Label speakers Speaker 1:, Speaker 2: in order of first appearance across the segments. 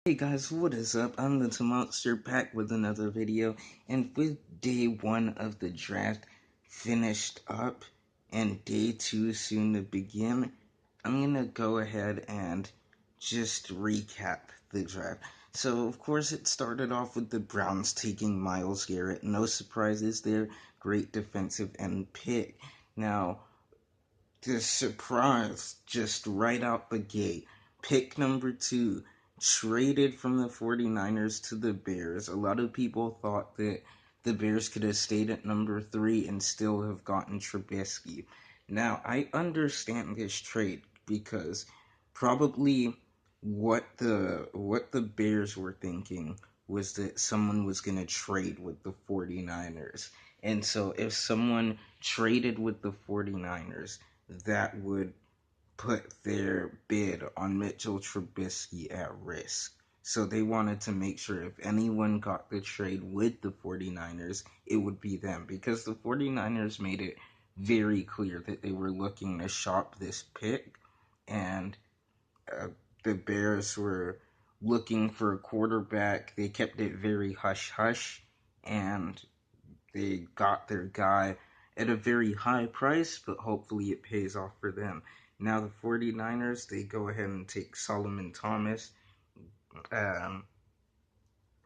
Speaker 1: Hey guys, what is up? I'm the Monster back with another video, and with day one of the draft finished up and day two soon to begin, I'm gonna go ahead and just recap the draft. So, of course, it started off with the Browns taking Myles Garrett. No surprises there. Great defensive end pick. Now, the surprise just right out the gate. Pick number two, traded from the 49ers to the Bears. A lot of people thought that the Bears could have stayed at number three and still have gotten Trubisky. Now, I understand this trade because probably what the Bears were thinking was that someone was going to trade with the 49ers. And so if someone traded with the 49ers, that would put their bid on Mitchell Trubisky at risk. So they wanted to make sure if anyone got the trade with the 49ers, it would be them. Because the 49ers made it very clear that they were looking to shop this pick. And uh, the Bears were looking for a quarterback. They kept it very hush hush. And they got their guy at a very high price, but hopefully it pays off for them. Now the 49ers, they go ahead and take Solomon Thomas, um,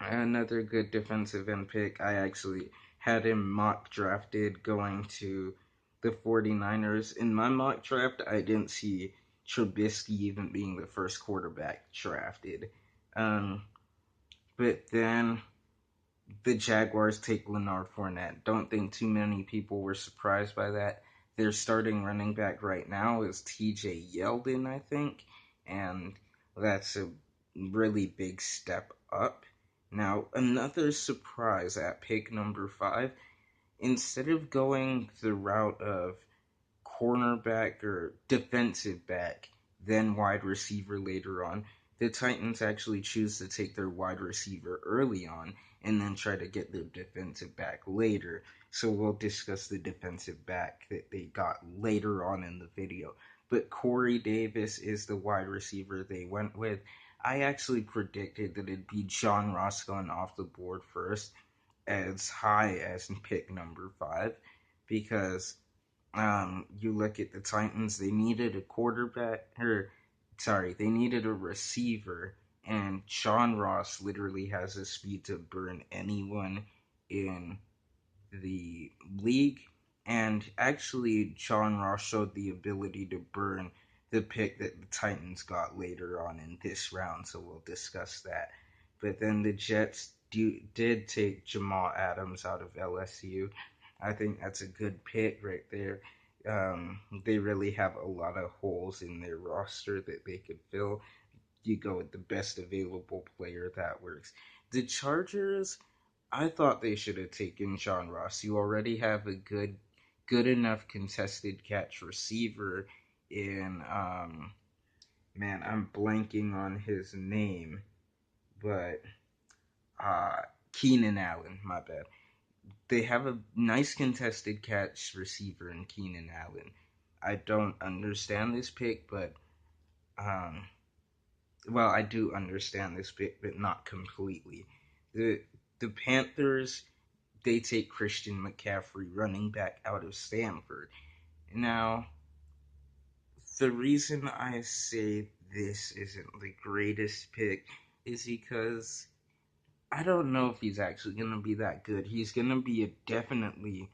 Speaker 1: another good defensive end pick. I actually had him mock drafted going to the 49ers. In my mock draft, I didn't see Trubisky even being the first quarterback drafted. Um, but then the Jaguars take Leonard Fournette. Don't think too many people were surprised by that. Their starting running back right now is TJ Yeldon, I think, and that's a really big step up. Now, another surprise at pick number five, instead of going the route of cornerback or defensive back, then wide receiver later on, the Titans actually choose to take their wide receiver early on and then try to get their defensive back later. So we'll discuss the defensive back that they got later on in the video. But Corey Davis is the wide receiver they went with. I actually predicted that it'd be John Ross going off the board first, as high as pick number five, because you look at the Titans, they needed a quarterback, or sorry, they needed a receiver, and Sean Ross literally has the speed to burn anyone in the league. And actually, Sean Ross showed the ability to burn the pick that the Titans got later on in this round, so we'll discuss that. But then the Jets did take Jamal Adams out of LSU. I think that's a good pick right there. They really have a lot of holes in their roster that they could fill. You go with the best available player, that works. The Chargers, I thought they should have taken John Ross. You already have a good enough contested catch receiver in man, I'm blanking on his name, but Keenan Allen, my bad. They have a nice contested catch receiver in Keenan Allen. I don't understand this pick, but um, well, I do understand this pick, but not completely. The the Panthers, they take Christian McCaffrey, running back out of Stanford. Now, the reason I say this isn't the greatest pick is because I don't know if he's actually going to be that good. He's going to be a definitely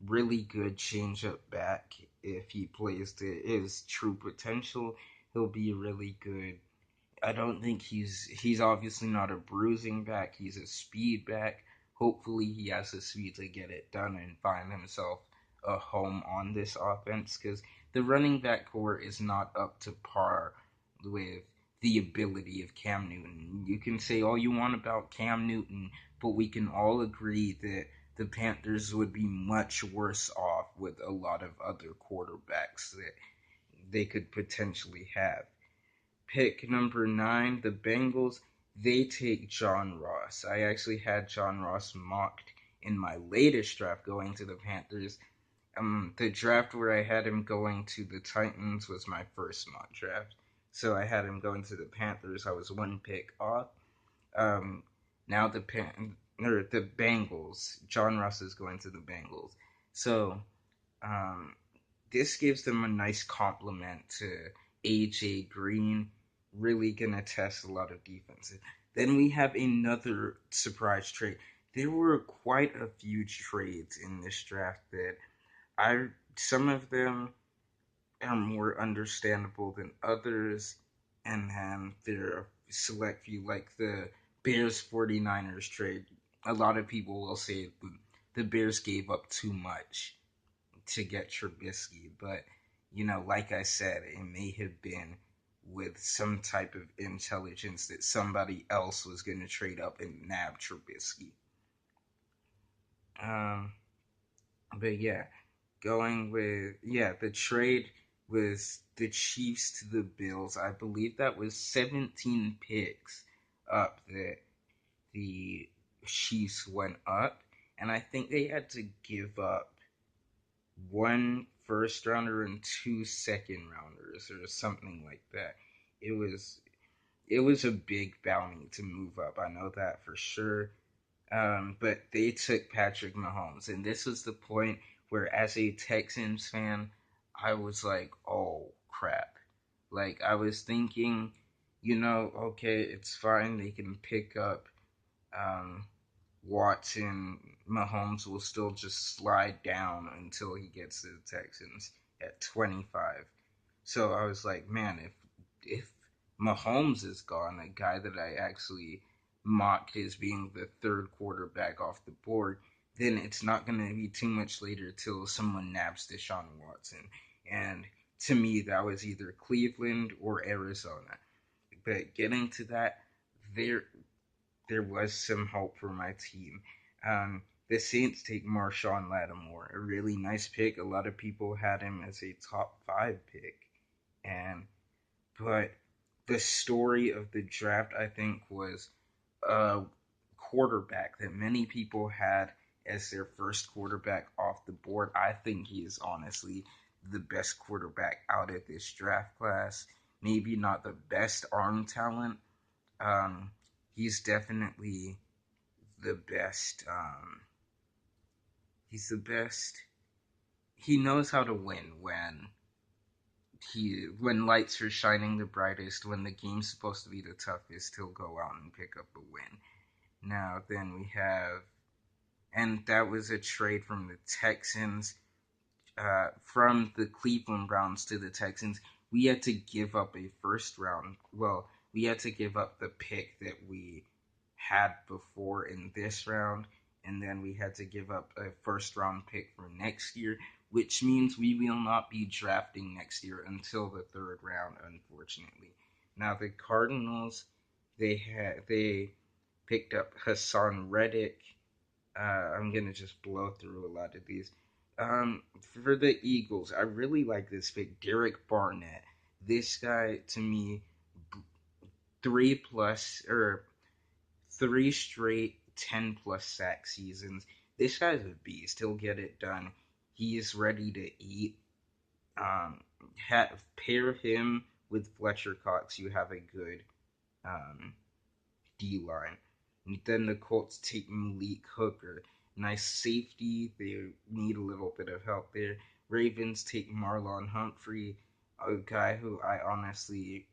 Speaker 1: really good change-up back if he plays to his true potential. He'll be really good. I don't think he's obviously not a bruising back. He's a speed back. Hopefully, he has the speed to get it done and find himself a home on this offense, because the running back core is not up to par with the ability of Cam Newton. You can say all you want about Cam Newton, but we can all agree that the Panthers would be much worse off with a lot of other quarterbacks that they could potentially have. Pick number nine, the Bengals, they take John Ross. I actually had John Ross mocked in my latest draft going to the Panthers. The draft where I had him going to the Titans was my first mock draft. So I had him going to the Panthers. I was one pick off. Um, now the Bengals. John Ross is going to the Bengals. So um, this gives them a nice compliment to AJ Green. Really gonna test a lot of defenses. Then we have another surprise trade. There were quite a few trades in this draft that I some of them are more understandable than others, and then there are a select few like the Bears 49ers trade. A lot of people will say the Bears gave up too much to get Trubisky, but like I said, it may have been with some type of intelligence that somebody else was going to trade up and nab Trubisky. Um, but yeah, going with the trade was the Chiefs to the Bills. I believe that was 17 picks up that the Chiefs went up, and I think they had to give up one first rounder and two second rounders or something like that. It was it was a big bounty to move up. I know that for sure. But they took Patrick Mahomes, and this was the point where, as a Texans fan, I was like, "Oh crap!" Like I was thinking, okay, it's fine. They can pick up um, Watson. Mahomes will still just slide down until he gets to the Texans at 25. So I was like, man, if Mahomes is gone, a guy that I actually mocked as being the third quarterback off the board, then it's not going to be too much later till someone nabs Deshaun Watson. And to me, that was either Cleveland or Arizona. But getting to that, there there was some hope for my team. The Saints take Marshawn Lattimore, a really nice pick. A lot of people had him as a top five pick, and but the story of the draft, I think, was a quarterback that many people had as their first quarterback off the board. I think he is honestly the best quarterback out of this draft class. Maybe not the best arm talent. Um, he's definitely the best. He's the best. He knows how to win when lights are shining the brightest, when the game's supposed to be the toughest, he'll go out and pick up a win. Now, then we have, and that was a trade from the Texans, from the Cleveland Browns to the Texans. We had to give up a first round. Well, we had to give up the pick that we had before in this round, and then we had to give up a first round pick for next year, which means we will not be drafting next year until the third round, unfortunately. Now the Cardinals, they picked up Hassan Reddick. I'm gonna just blow through a lot of these. For the Eagles, I really like this pick, Derek Barnett. This guy, to me, 3 plus or 3 straight 10 plus sack seasons. This guy's a beast. He'll get it done. He is ready to eat. Um, pair him with Fletcher Cox. You have a good um, D line. And then the Colts take Malik Hooker. Nice safety. They need a little bit of help there. Ravens take Marlon Humphrey, a guy who I honestly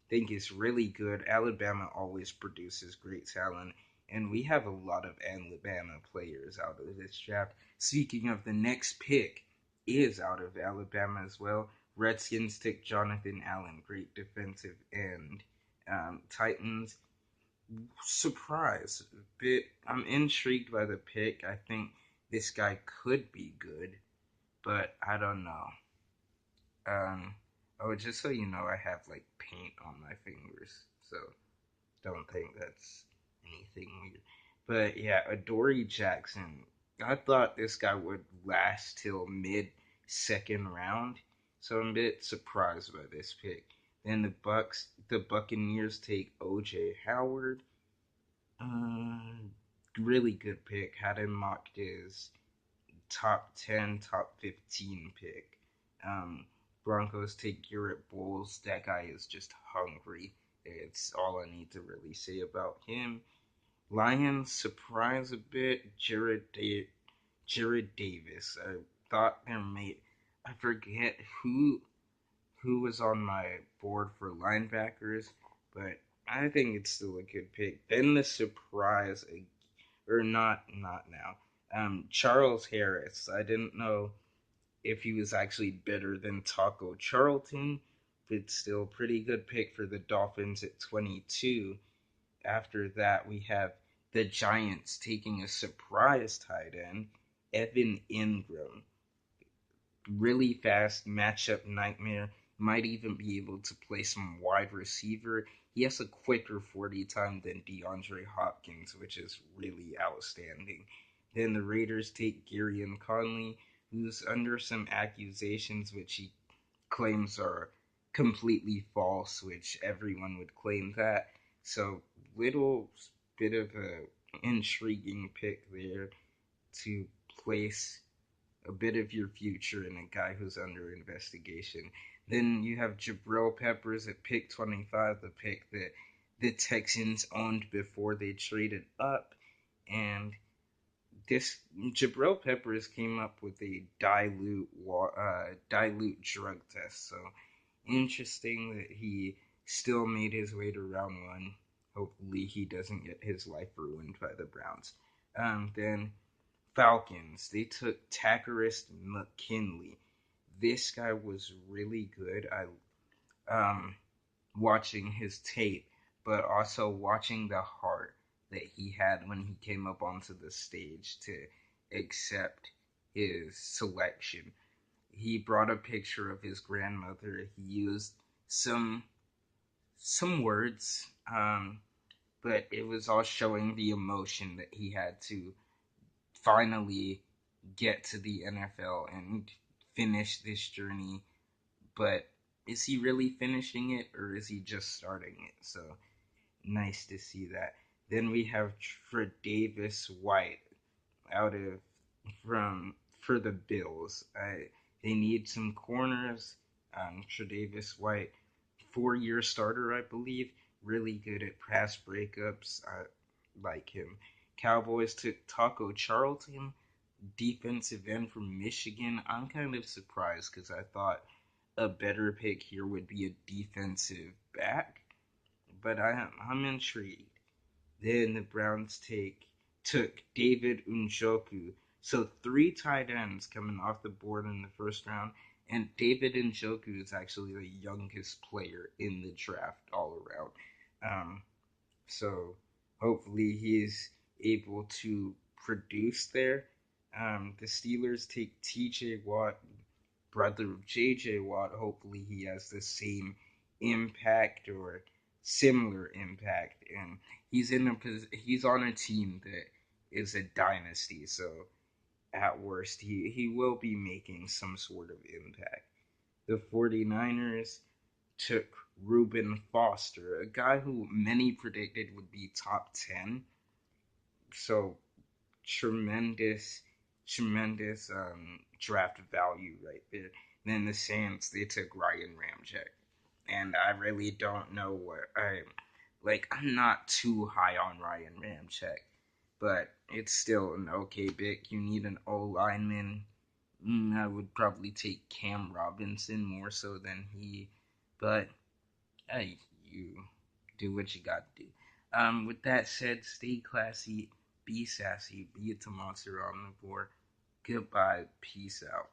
Speaker 1: think is really good. Alabama always produces great talent, and we have a lot of Alabama players out of this draft. Speaking of, the next pick is out of Alabama as well. Redskins take Jonathan Allen, great defensive end. Titans, surprise, bit. I'm intrigued by the pick. I think this guy could be good, but I don't know. Um, oh, just so you know, I have like paint on my fingers, so don't think that's anything weird. But yeah, Adoree Jackson. I thought this guy would last till mid second round, so I'm a bit surprised by this pick. Then the Buccaneers take OJ Howard. Uh, really good pick. Had him mocked as top 10, top 15 pick. Um, Broncos take Garrett Bowles. That guy is just hungry. It's all I need to really say about him. Lions surprise a bit. Jared Davis. I thought there might. I forget who was on my board for linebackers, but I think it's still a good pick. Then the surprise, or not now. Charles Harris. I didn't know if he was actually better than Taco Charlton, but still pretty good pick for the Dolphins at 22. After that, we have the Giants taking a surprise tight end, Evan Ingram. Really fast matchup nightmare. Might even be able to play some wide receiver. He has a quicker 40 time than DeAndre Hopkins, which is really outstanding. Then the Raiders take Garyon Conley, who's under some accusations which he claims are completely false, which everyone would claim that. So little bit of a intriguing pick there to place a bit of your future in a guy who's under investigation. Then you have Jabril Peppers at pick 25, the pick that the Texans owned before they traded up. And this Jabril Peppers came up with a dilute drug test. So interesting that he still made his way to round one. Hopefully, he doesn't get his life ruined by the Browns. Then Falcons, they took Takarist McKinley. This guy was really good. I watching his tape, but also watching the heart that he had when he came up onto the stage to accept his selection. He brought a picture of his grandmother. He used some some words, but it was all showing the emotion that he had to finally get to the NFL and finish this journey. But is he really finishing it or is he just starting it? So nice to see that. Then we have Tre'Davious White out of from for the Bills. They need some corners. Tre'Davious White, 4-year starter, I believe. Really good at pass breakups. I like him. Cowboys took Taco Charlton, defensive end from Michigan. I'm kind of surprised because I thought a better pick here would be a defensive back, but I'm intrigued. Then the Browns took David Njoku. So 3 tight ends coming off the board in the first round, and David Njoku is actually the youngest player in the draft all around. Um, so hopefully he's able to produce there. The Steelers take T.J. Watt, brother of J.J. Watt. Hopefully he has the same impact or similar impact, and he's on a team that is a dynasty. So at worst, he will be making some sort of impact. The 49ers took Reuben Foster, a guy who many predicted would be top 10. So tremendous draft value right there. Then the Saints, they took Ryan Ramczyk. And I really don't know what I'm not too high on Ryan Ramczyk, but it's still an okay pick. You need an O lineman. I would probably take Cam Robinson more so than he, but hey, you do what you got to do. With that said, stay classy, be sassy, be a tomato on the board. Goodbye, peace out.